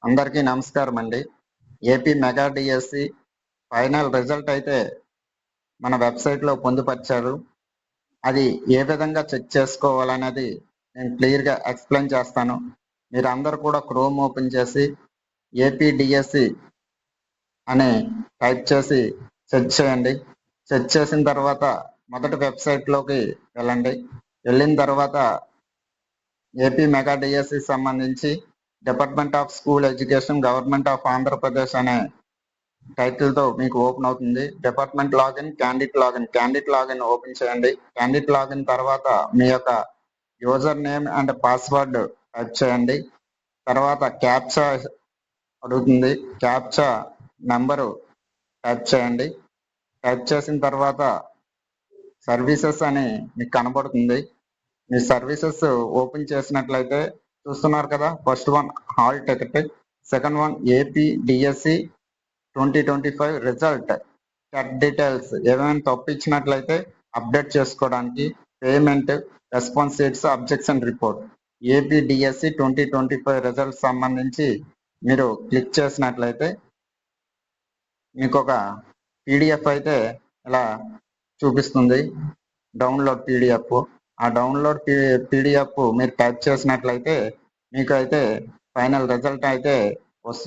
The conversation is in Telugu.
అందరికీ నమస్కారం అండి. AP mega DSC final result అయితే మన వెబ్సైట్లో పొందుపరిచారు. అది ఏ విధంగా చెక్ చేసుకోవాలనేది నేను క్లియర్గా ఎక్స్ప్లెయిన్ చేస్తాను. మీరు అందరూ కూడా క్రోమ్ ఓపెన్ చేసి ఏపీ డిఎస్సి అని టైప్ చేసి సెర్చ్ చేయండి. సెర్చ్ చేసిన తర్వాత మొదటి వెబ్సైట్లోకి వెళ్ళండి. వెళ్ళిన తర్వాత ఏపీ మెగా డిఎస్సి సంబంధించి department of school education government of Andhra Pradesh అనే టైటిల్తో మీకు ఓపెన్ అవుతుంది. Department login, candidate login open చేయండి. క్యాండిడేట్ లాగిన్ తర్వాత మీ యొక్క user name and password type చేయండి. తర్వాత క్యాప్చా అడుగుతుంది. క్యాప్చా నెంబరు టైప్ చేయండి. టైప్ చేసిన తర్వాత సర్వీసెస్ అని మీకు కనబడుతుంది. మీ సర్వీసెస్ ఓపెన్ చేసినట్లయితే చూస్తున్నారు కదా, first one hall ticket, second one AP DSC 2025 result, check details ఏమైనా తప్పు ఇచ్చినట్లయితే అప్డేట్ చేసుకోవడానికి, payment, response sheets, objection report. AP DSC 2025 result సంబంధించి మీరు క్లిక్ చేసినట్లయితే మీకు ఒక పీడిఎఫ్ అయితే ఇలా చూపిస్తుంది, డౌన్లోడ్ పీడిఎఫ్. ఆ డౌన్లోడ్ పీడిఎఫ్ మీరు టైప్ చేసినట్లయితే మీకు అయితే ఫైనల్ రిజల్ట్ అయితే